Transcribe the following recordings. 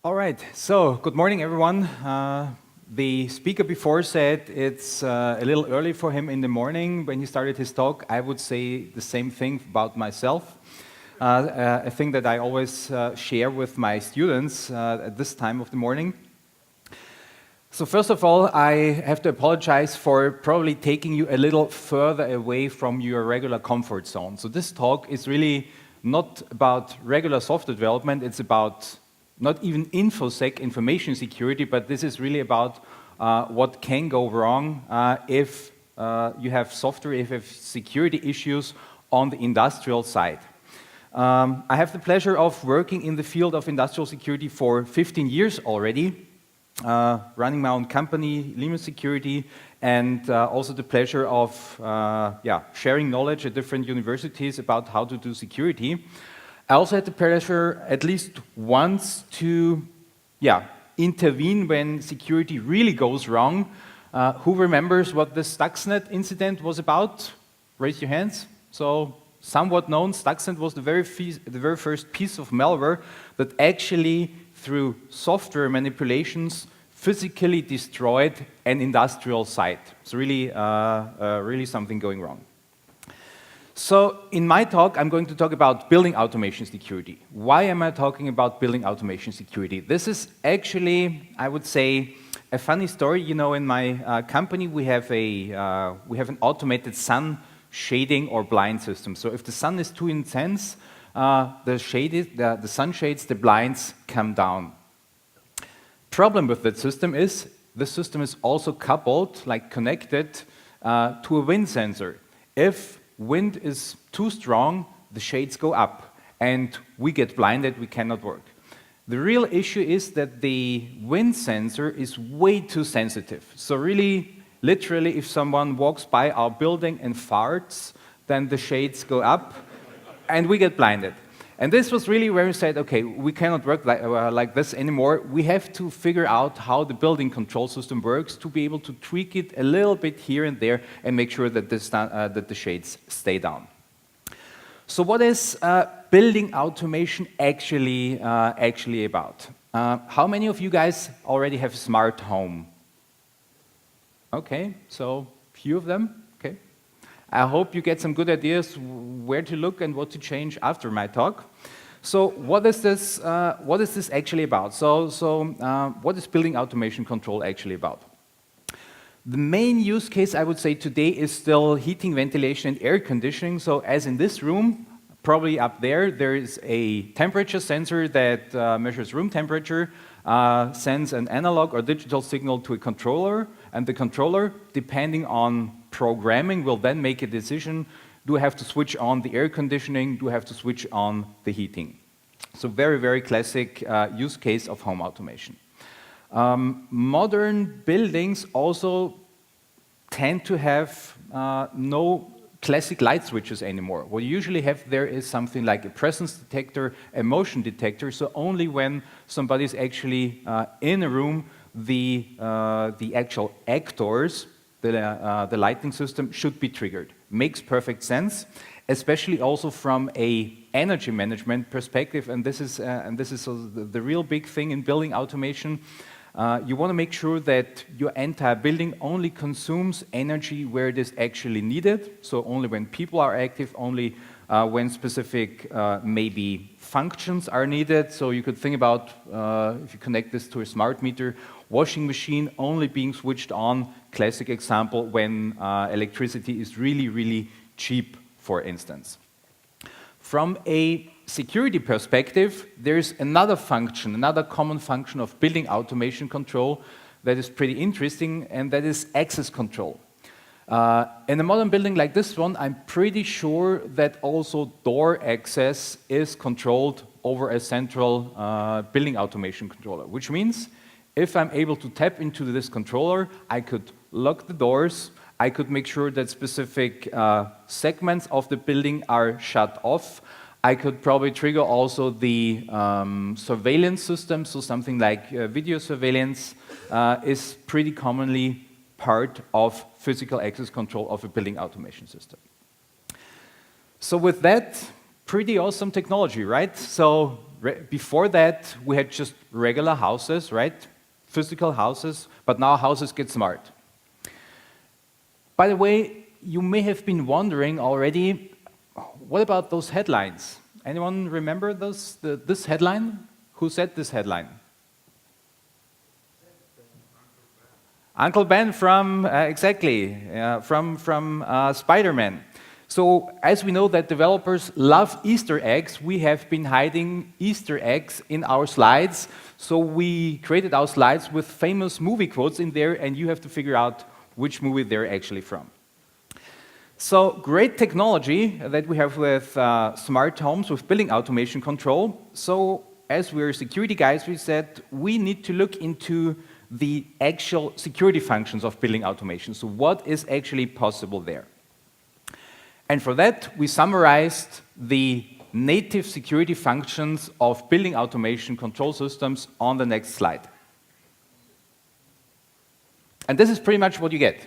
All right, so good morning, everyone. The speaker before said it's a little early for him in the morning when he started his talk. I would say the same thing about myself. A thing that I always share with my students at this time of the morning. So first of all, I have to apologize for probably taking you a little further away from your regular comfort zone. So this talk is really not about regular software development, it's about not even InfoSec, information security, but this is really about what can go wrong if you have software, if you have security issues on the industrial side. I have the pleasure of working in the field of industrial security for 15 years already, running my own company, Lima Security, and also the pleasure of sharing knowledge at different universities about how to do security. I also had the pleasure at least once to intervene when security really goes wrong. Who remembers what the Stuxnet incident was about? Raise your hands. So, somewhat known, Stuxnet was the very first piece of malware that actually, through software manipulations, physically destroyed an industrial site. It's really, really something going wrong. So in my talk, I'm going to talk about building automation security. Why am I talking about building automation security? This is actually, I would say, a funny story. You know, in my company, we have an automated sun shading or blind system. So if the sun is too intense, the sun shades, the blinds come down. Problem with that system is the system is also coupled, like connected, to a wind sensor. If wind is too strong, the shades go up, and we get blinded, we cannot work. The real issue is that the wind sensor is way too sensitive. So really, literally, if someone walks by our building and farts, then the shades go up, and we get blinded. And this was really where we said, okay, we cannot work like this anymore. We have to figure out how the building control system works to be able to tweak it a little bit here and there and make sure that the shades stay down. So what is building automation actually about? How many of you guys already have a smart home? Okay, so few of them. Okay. I hope you get some good ideas where to look and what to change after my talk. So what is this actually about? What is building automation control actually about? The main use case, I would say, today is still heating, ventilation, and air conditioning. So as in this room, probably up there is a temperature sensor that measures room temperature, sends an analog or digital signal to a controller, and the controller, depending on programming, will then make a decision: do I have to switch on the air conditioning? Do I have to switch on the heating? So very, very classic use case of home automation. Modern buildings also tend to have no classic light switches anymore. What you usually have there is something like a presence detector, a motion detector, so only when somebody is actually in a room, the actual actors, the lighting system, should be triggered. Makes perfect sense, especially also from a energy management perspective, and this is the real big thing in building automation. You want to make sure that your entire building only consumes energy where it is actually needed, so only when people are active, only when specific maybe functions are needed. So you could think about, if you connect this to a smart meter, washing machine only being switched on, classic example, when electricity is really, really cheap, for instance. From a security perspective, there's another function, another common function of building automation control that is pretty interesting, and that is access control. In a modern building like this one, I'm pretty sure that also door access is controlled over a central building automation controller, which means if I'm able to tap into this controller, I could lock the doors, I could make sure that specific segments of the building are shut off. I could probably trigger also the surveillance system, so something like video surveillance is pretty commonly part of physical access control of a building automation system. So with that, pretty awesome technology, right? So Before that, we had just regular houses, right? Physical houses, but now houses get smart. By the way, you may have been wondering already, what about those headlines? Anyone remember this headline? Who said this headline? Uncle Ben from, exactly, from Spider-Man. So as we know that developers love Easter eggs, we have been hiding Easter eggs in our slides. So we created our slides with famous movie quotes in there, and you have to figure out which movie they're actually from. So great technology that we have with smart homes, with building automation control. So as we're security guys, we said we need to look into the actual security functions of building automation. So what is actually possible there? And for that, we summarized the native security functions of building automation control systems on the next slide. And this is pretty much what you get.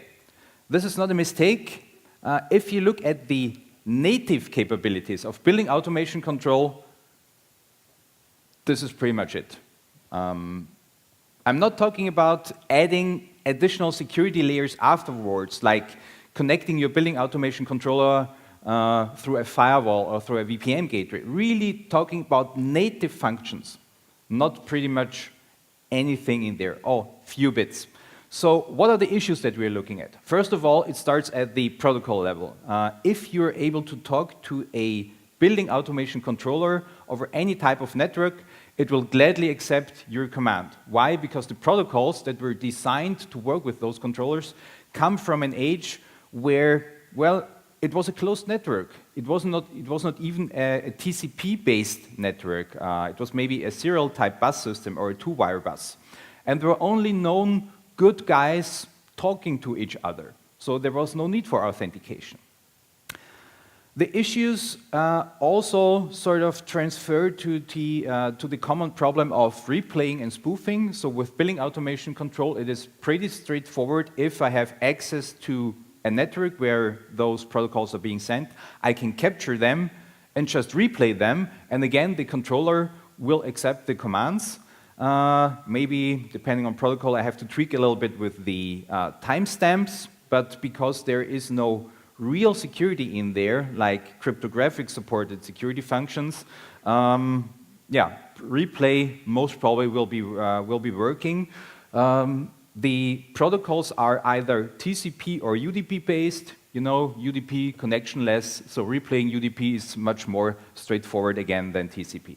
This is not a mistake. If you look at the native capabilities of building automation control, this is pretty much it. I'm not talking about adding additional security layers afterwards, like connecting your building automation controller through a firewall or through a VPN gateway. Really talking about native functions, not pretty much anything in there. Oh, few bits. So what are the issues that we're looking at? First of all, it starts at the protocol level. If you're able to talk to a building automation controller over any type of network, it will gladly accept your command. Why? Because the protocols that were designed to work with those controllers come from an age where, well, it was a closed network. It was not even a TCP-based network. It was maybe a serial type bus system or a two-wire bus. And there were only known good guys talking to each other. So there was no need for authentication. The issues also sort of transfer to the common problem of replaying and spoofing. So with building automation control, it is pretty straightforward. If I have access to a network where those protocols are being sent, I can capture them and just replay them. And again, the controller will accept the commands. Maybe, depending on protocol, I have to tweak a little bit with the timestamps, but because there is no real security in there, like cryptographic supported security functions, yeah, replay most probably will be working. The protocols are either TCP or UDP based. You know, UDP connectionless, so replaying UDP is much more straightforward again than TCP.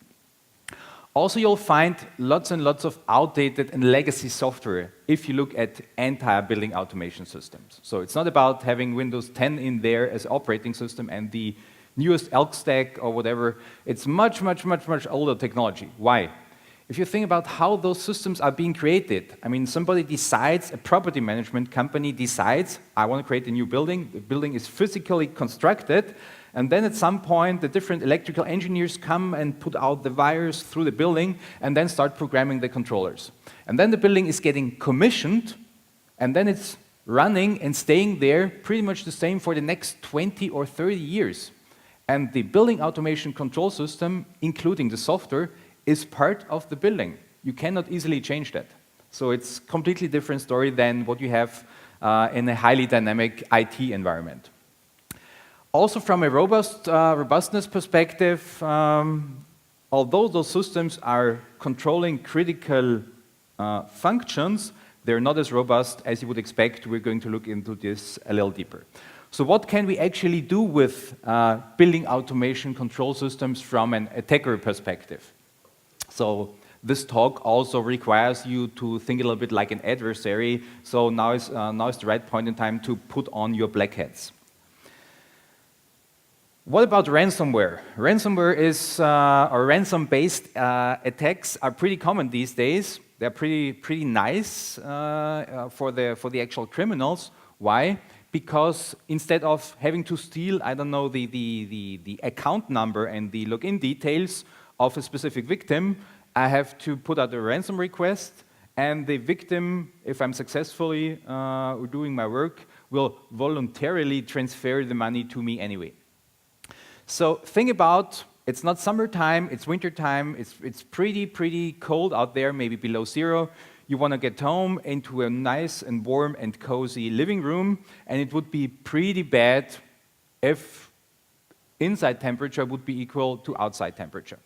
Also, you'll find lots and lots of outdated and legacy software if you look at entire building automation systems. So it's not about having Windows 10 in there as operating system and the newest Elk stack or whatever. It's much, much, much, much older technology. Why? If you think about how those systems are being created, I mean, somebody decides, a property management company decides, I want to create a new building. The building is physically constructed. And then at some point, the different electrical engineers come and put out the wires through the building and then start programming the controllers. And then the building is getting commissioned, and then it's running and staying there pretty much the same for the next 20 or 30 years. And the building automation control system, including the software, is part of the building. You cannot easily change that. So it's a completely different story than what you have in a highly dynamic IT environment. Also, from a robustness perspective, although those systems are controlling critical functions, they're not as robust as you would expect. We're going to look into this a little deeper. So what can we actually do with building automation control systems from an attacker perspective? So this talk also requires you to think a little bit like an adversary. So now is the right point in time to put on your black hats. What about ransomware? Ransomware is, or ransom-based attacks are pretty common these days. They're pretty nice for the actual criminals. Why? Because instead of having to steal, I don't know, the account number and the login details of a specific victim, I have to put out a ransom request, and the victim, if I'm successfully doing my work, will voluntarily transfer the money to me anyway. So think about It's not summertime, it's wintertime, it's pretty cold out there, maybe below zero. You want to get home into a nice and warm and cozy living room, and it would be pretty bad if inside temperature would be equal to outside temperature.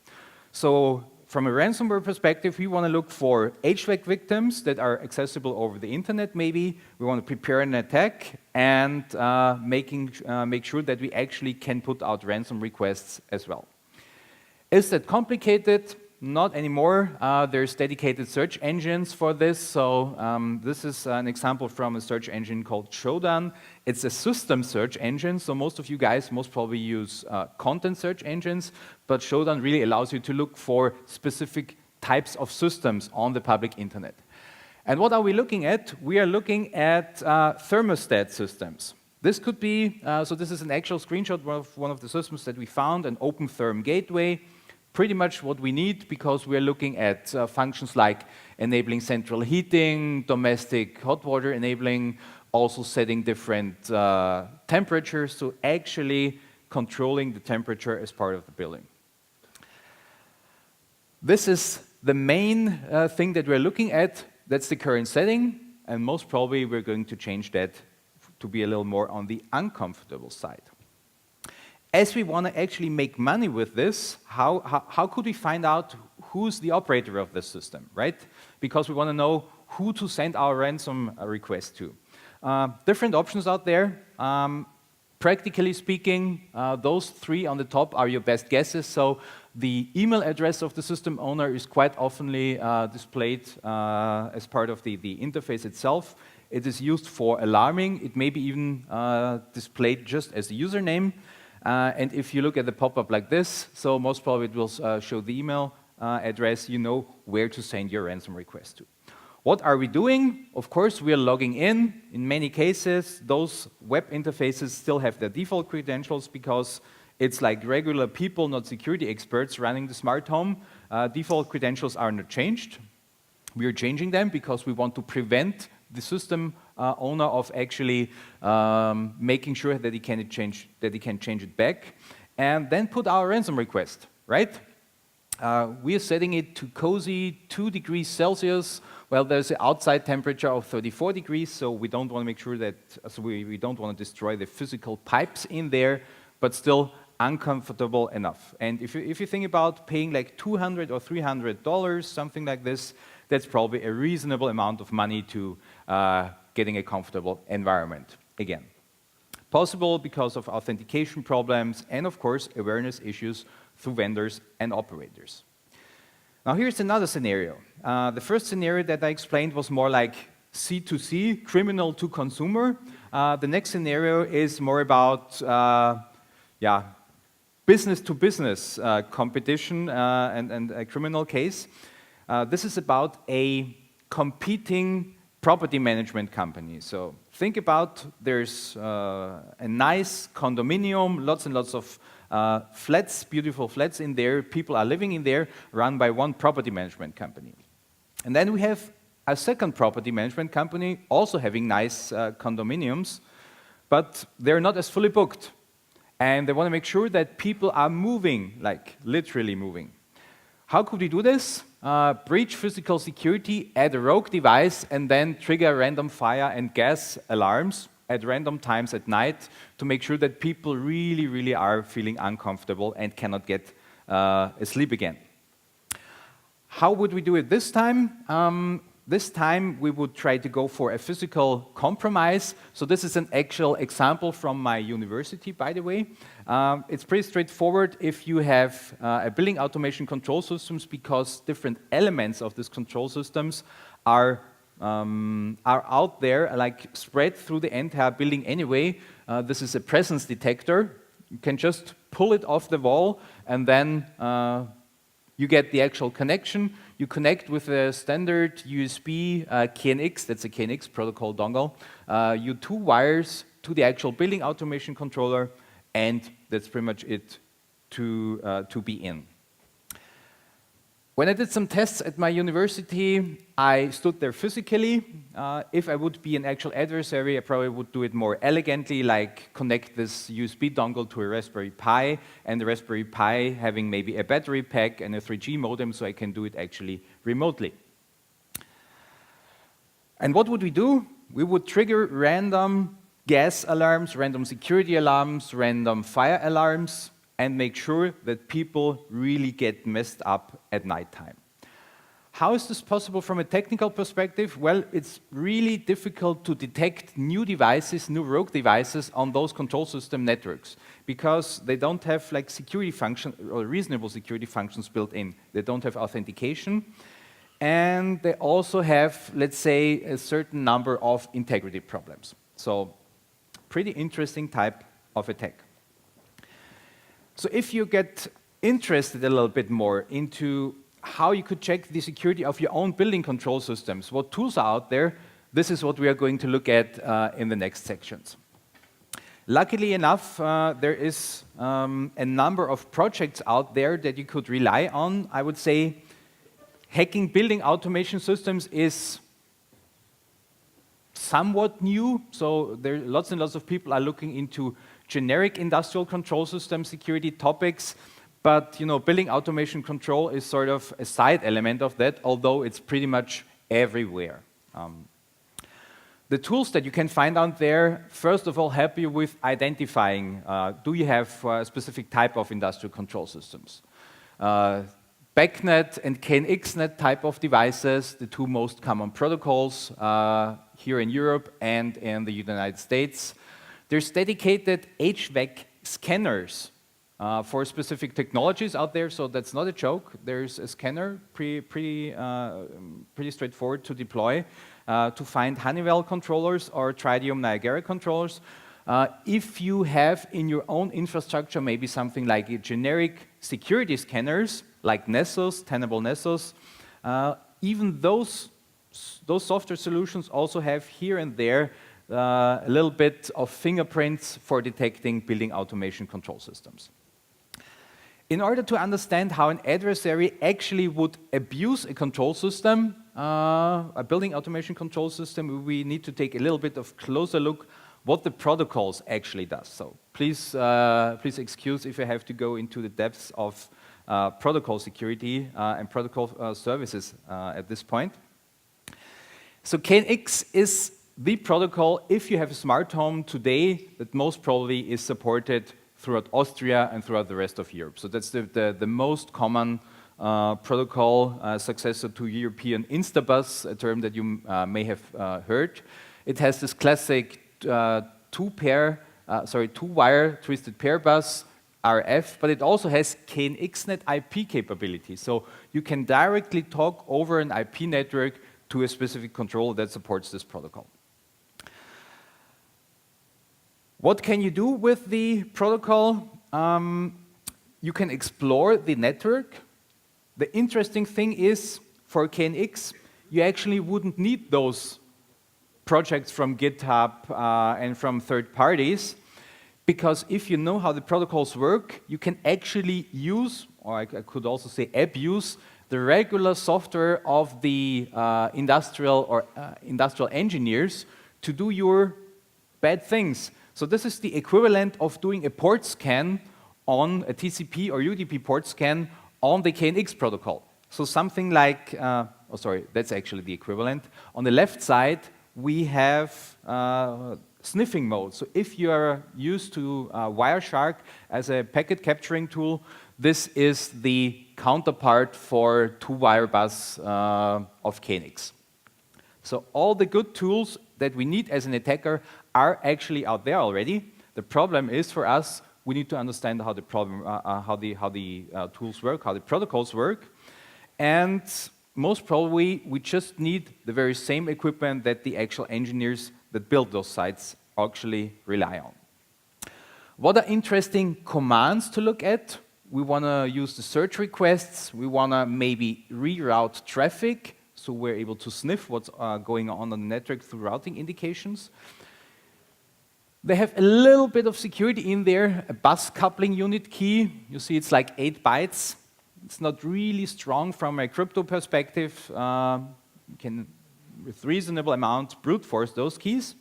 So from a ransomware perspective, we want to look for HVAC victims that are accessible over the internet maybe. We want to prepare an attack and make sure that we actually can put out ransom requests as well. Is that complicated? Not anymore. There's dedicated search engines for this. So this is an example from a search engine called Shodan. It's a system search engine. So most of you guys most probably use content search engines, but Shodan really allows you to look for specific types of systems on the public internet. And what are we looking at? We are looking at thermostat systems. This could be, so this is an actual screenshot of one of the systems that we found, an open therm gateway. Pretty much what we need, because we're looking at functions like enabling central heating, domestic hot water enabling, also setting different temperatures, so actually controlling the temperature as part of the building. This is the main thing that we're looking at. That's the current setting, and most probably we're going to change that to be a little more on the uncomfortable side. As we want to actually make money with this, how could we find out who's the operator of this system, right? Because we want to know who to send our ransom request to. Different options out there. Practically speaking, those three on the top are your best guesses. So the email address of the system owner is quite oftenly displayed as part of the interface itself. It is used for alarming. It may be even displayed just as the username. And if you look at the pop-up like this, so most probably it will show the email address, you know where to send your ransom request to. What are we doing? Of course, we are logging in. In many cases, those web interfaces still have their default credentials because it's like regular people, not security experts, running the smart home. Default credentials are not changed. We are changing them because we want to prevent the system owner of actually making sure that he can change it back, and then put our ransom request, right? We are setting it to cozy 2 degrees Celsius. Well, there's an outside temperature of 34 degrees, so we don't want to make sure that, so we don't want to destroy the physical pipes in there, but still uncomfortable enough. And if you think about paying like $200 or $300, something like this, that's probably a reasonable amount of money to getting a comfortable environment. Again, possible because of authentication problems and, of course, awareness issues through vendors and operators. Now, here's another scenario. The first scenario that I explained was more like C2C, criminal to consumer. The next scenario is more about business to business competition and a criminal case. This is about a competing property management company. So think about there's a nice condominium, lots and lots of flats, beautiful flats in there, people are living in there, run by one property management company. And then we have a second property management company also having nice condominiums, but they're not as fully booked. And they want to make sure that people are moving, like literally moving. How could we do this? Breach physical security, add a rogue device, and then trigger random fire and gas alarms at random times at night to make sure that people really are feeling uncomfortable and cannot get asleep again. How would we do it this time? This time we would try to go for a physical compromise. So this is an actual example from my university, by the way. It's pretty straightforward if you have a building automation control systems, because different elements of these control systems are out there, like spread through the entire building anyway. This is a presence detector. You can just pull it off the wall, and then you get the actual connection. You connect with a standard USB KNX, that's a KNX protocol dongle, you 2 wires to the actual building automation controller, and that's pretty much it to be in. When I did some tests at my university, I stood there physically. If I would be an actual adversary, I probably would do it more elegantly, like connect this USB dongle to a Raspberry Pi, and the Raspberry Pi having maybe a battery pack and a 3G modem, so I can do it actually remotely. And what would we do? We would trigger random gas alarms, random security alarms, random fire alarms, and make sure that people really get messed up at nighttime. How is this possible from a technical perspective? Well, it's really difficult to detect new devices, new rogue devices on those control system networks because they don't have like security function or reasonable security functions built in. They don't have authentication, and they also have, let's say, a certain number of integrity problems. So, pretty interesting type of attack. So if you get interested a little bit more into how you could check the security of your own building control systems, what tools are out there, this is what we are going to look at in the next sections. Luckily enough, there is a number of projects out there that you could rely on. I would say hacking building automation systems is somewhat new, so there lots and lots of people are looking into generic industrial control system security topics, but building automation control is sort of a side element of that, although it's pretty much everywhere. The tools that you can find out there, first of all, help you with identifying, do you have a specific type of industrial control systems? Bacnet and Xnet type of devices, the two most common protocols here in Europe and in the United States. There's dedicated HVAC scanners for specific technologies out there, so that's not a joke. There's a scanner, pretty straightforward to deploy, to find Honeywell controllers or Tridium Niagara controllers. If you have in your own infrastructure maybe something like a generic security scanners, like Nessus, Tenable Nessus, even those software solutions also have here and there a little bit of fingerprints for detecting building automation control systems. In order to understand how an adversary actually would abuse a control system, a building automation control system, we need to take a little bit of closer look what the protocols actually does. So please excuse if I have to go into the depths of protocol security and protocol services at this point. So KNX is the protocol, if you have a smart home today, that most probably is supported throughout Austria and throughout the rest of Europe. So that's the most common protocol successor to European Instabus, a term that you may have heard. It has this classic two-wire twisted pair bus, RF, but it also has KNXnet IP capability. So you can directly talk over an IP network to a specific controller that supports this protocol. What can you do with the protocol? You can explore the network. The interesting thing is, for KNX, you actually wouldn't need those projects from GitHub and from third parties, because if you know how the protocols work, you can actually use, or I could also say abuse, the regular software of the industrial engineers to do your bad things. So this is the equivalent of doing a port scan on a TCP or UDP port scan on the KNX protocol. So something like, that's actually the equivalent. On the left side, we have sniffing mode. So if you are used to Wireshark as a packet capturing tool, this is the counterpart for two-wire bus of KNX. So all the good tools that we need as an attacker are actually out there already. The problem is for us, we need to understand how the tools work, how the protocols work, and most probably we just need the very same equipment that the actual engineers that build those sites actually rely on. What are interesting commands to look at? We want to use the search requests. We want to maybe reroute traffic, so we're able to sniff what's going on the network through routing indications. They have a little bit of security in there, a bus coupling unit key. You see it's like 8 bytes. It's not really strong from a crypto perspective. You can with reasonable amount brute force those keys.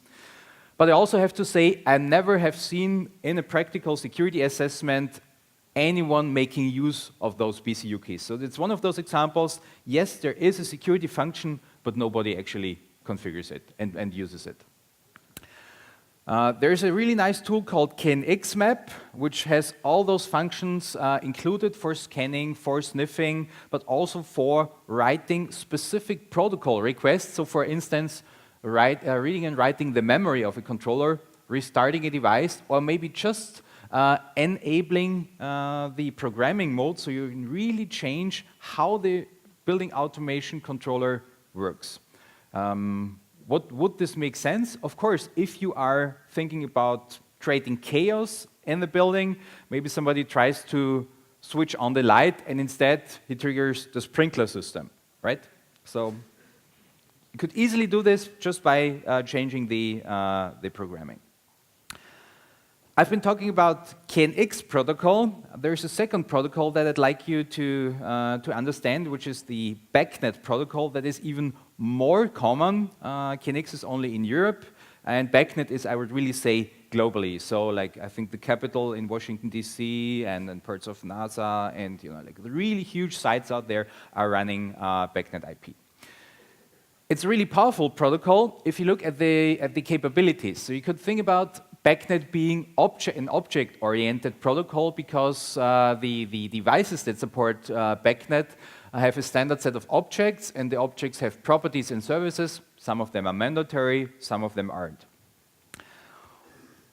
But I also have to say, I never have seen in a practical security assessment anyone making use of those BCU keys. So it's one of those examples, yes, there is a security function, but nobody actually configures it and uses it. There's a really nice tool called KNXMap, which has all those functions included for scanning, for sniffing, but also for writing specific protocol requests. So for instance, reading and writing the memory of a controller, restarting a device, or maybe just enabling the programming mode so you can really change how the building automation controller works. Would this make sense? Of course, if you are thinking about creating chaos in the building, maybe somebody tries to switch on the light and instead he triggers the sprinkler system, right? So you could easily do this just by changing the programming. I've been talking about KNX protocol. There's a second protocol that I'd like you to understand, which is the Bacnet protocol that is even more common. KNX is only in Europe, and Bacnet is, I would really say, globally. So, like, I think the capital in Washington, D.C., and parts of NASA, and like the really huge sites out there are running Bacnet IP. It's a really powerful protocol if you look at the capabilities. So you could think about Bacnet being an object-oriented protocol because the devices that support Bacnet have a standard set of objects, and the objects have properties and services. Some of them are mandatory, some of them aren't.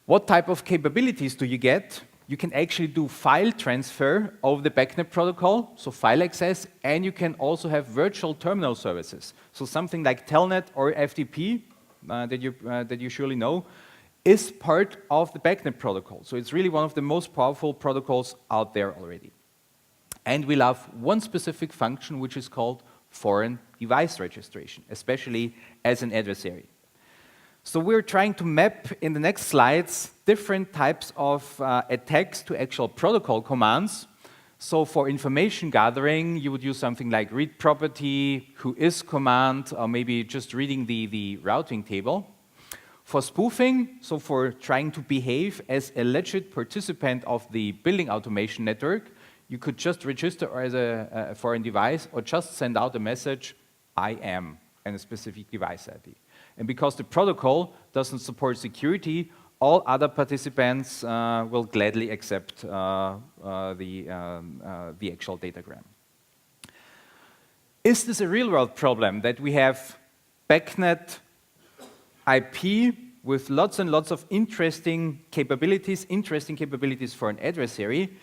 What type of capabilities do you get? You can actually do file transfer over the Bacnet protocol, so file access, and you can also have virtual terminal services. So something like Telnet or FTP that you surely know is part of the Bacnet protocol. So it's really one of the most powerful protocols out there already. And we love one specific function, which is called foreign device registration, especially as an adversary. So we're trying to map in the next slides different types of attacks to actual protocol commands. So for information gathering, you would use something like read property, who is command, or maybe just reading the routing table. For spoofing, so for trying to behave as a legit participant of the building automation network, you could just register as a foreign device or just send out a message, I am, and a specific device ID. And because the protocol doesn't support security, all other participants will gladly accept the actual datagram. Is this a real-world problem that we have Bacnet IP with lots and lots of interesting capabilities for an adversary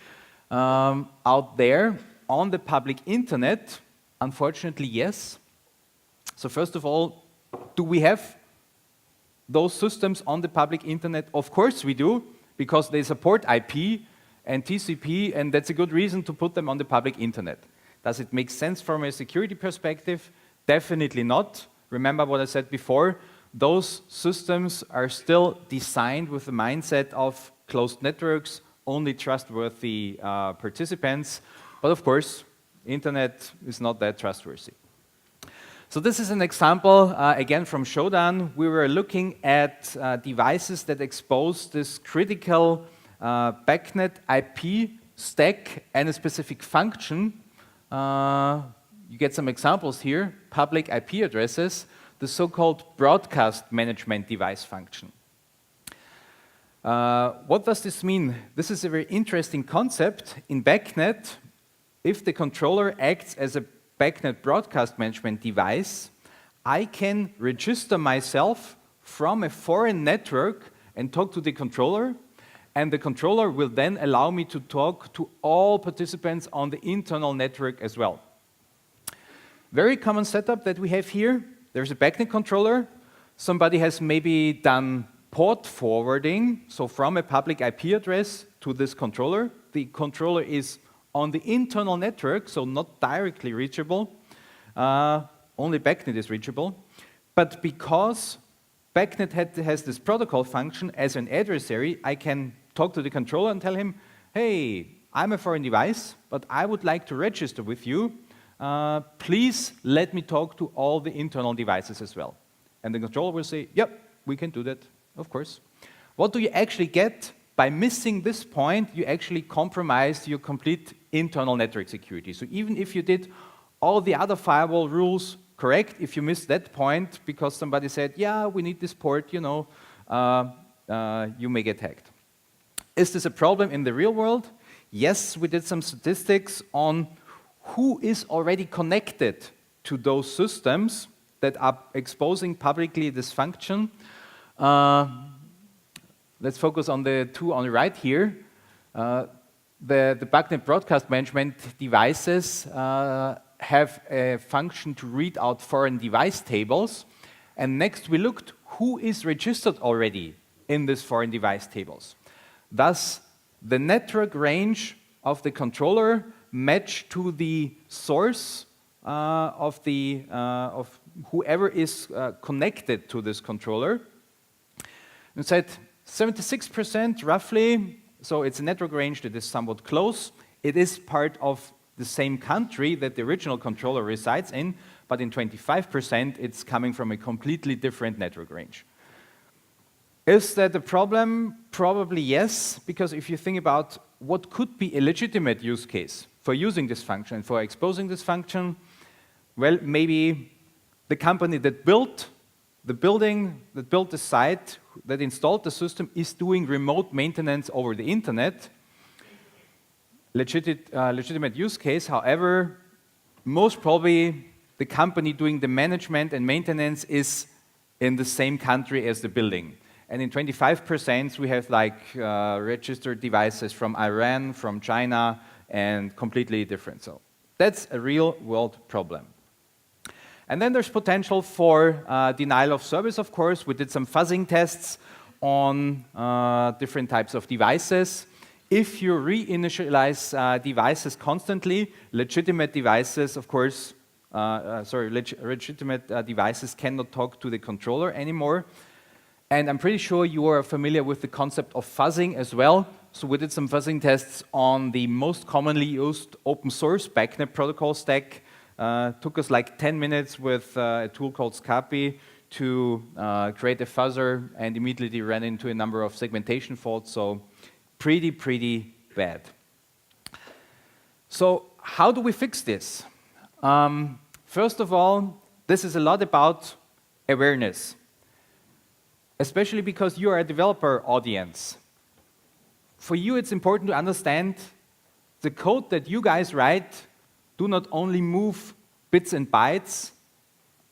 out there on the public internet? Unfortunately, yes. So first of all, do we have those systems on the public internet? Of course we do, because they support IP and TCP, and that's a good reason to put them on the public internet. Does it make sense from a security perspective? Definitely not. Remember what I said before, those systems are still designed with the mindset of closed networks, only trustworthy participants, but of course, internet is not that trustworthy. So this is an example, again, from Shodan. We were looking at devices that expose this critical Bacnet IP stack and a specific function. You get some examples here, public IP addresses, the so-called broadcast management device function. What does this mean? This is a very interesting concept. In Bacnet, if the controller acts as a Bacnet broadcast management device, I can register myself from a foreign network and talk to the controller, and the controller will then allow me to talk to all participants on the internal network as well. Very common setup that we have here. There's a Bacnet controller. Somebody has maybe done port forwarding, so from a public IP address to this controller. The controller is on the internal network, so not directly reachable. Only Bacnet is reachable. But because Bacnet has this protocol function as an adversary, I can talk to the controller and tell him, hey, I'm a foreign device, but I would like to register with you. please let me talk to all the internal devices as well. And the controller will say, yep, we can do that, of course. What do you actually get? By missing this point, you actually compromise your complete internal network security. So even if you did all the other firewall rules correct, if you miss that point because somebody said, yeah, we need this port, you know, you may get hacked. Is this a problem in the real world? Yes, we did some statistics on who is already connected to those systems that are exposing publicly this function. Let's focus on the two on the right here. The Bacnet broadcast management devices have a function to read out foreign device tables. And next we looked who is registered already in these foreign device tables. Thus, the network range of the controller matched to the source of whoever is connected to this controller. And said 76% roughly, so it's a network range that is somewhat close. It is part of the same country that the original controller resides in, but in 25% it's coming from a completely different network range. Is that a problem? Probably yes, because if you think about what could be a legitimate use case for using this function, for exposing this function, well, maybe the company that built the building, that built the site, that installed the system is doing remote maintenance over the internet. Legitimate use case, however, most probably the company doing the management and maintenance is in the same country as the building. And in 25% we have like registered devices from Iran, from China, and completely different. So that's a real world problem. And then there's potential for denial of service, of course. We did some fuzzing tests on different types of devices. If you reinitialize devices constantly, legitimate devices, of course, legitimate devices cannot talk to the controller anymore. And I'm pretty sure you are familiar with the concept of fuzzing as well. So we did some fuzzing tests on the most commonly used open source Bacnet Protocol stack. Took us like 10 minutes with a tool called Scapi to create a fuzzer and immediately ran into a number of segmentation faults. So pretty bad. So how do we fix this? First of all, this is a lot about awareness. Especially because you are a developer audience. For you, it's important to understand the code that you guys write do not only move bits and bytes.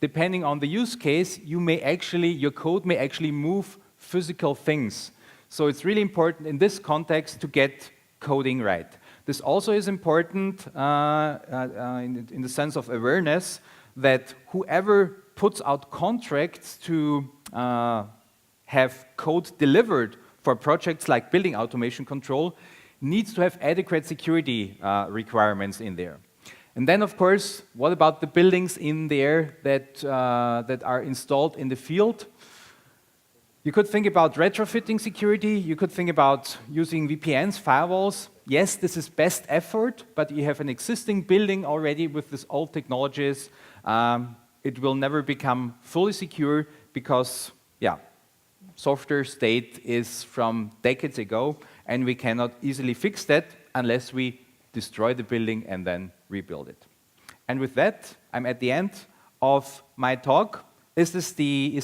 Depending on the use case, your code may actually move physical things. So it's really important in this context to get coding right. This also is important in the sense of awareness that whoever puts out contracts to have code delivered for projects like building automation control needs to have adequate security requirements in there. And then, of course, what about the buildings in there that are installed in the field? You could think about retrofitting security. You could think about using VPNs, firewalls. Yes, this is best effort, but you have an existing building already with these old technologies. It will never become fully secure because, yeah, software state is from decades ago, and we cannot easily fix that unless we destroy the building and then rebuild it. And with that, I'm at the end of my talk. Is this the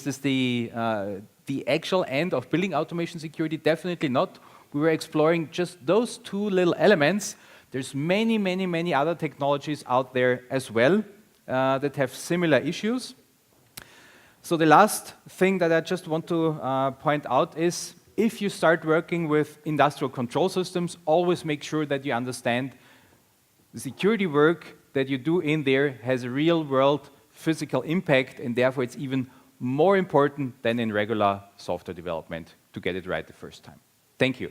actual end of building automation security? Definitely not. We were exploring just those two little elements. There's many other technologies out there as well that have similar issues. So the last thing that I just want to point out is if you start working with industrial control systems, always make sure that you understand the security work that you do in there has a real-world physical impact, and therefore it's even more important than in regular software development to get it right the first time. Thank you.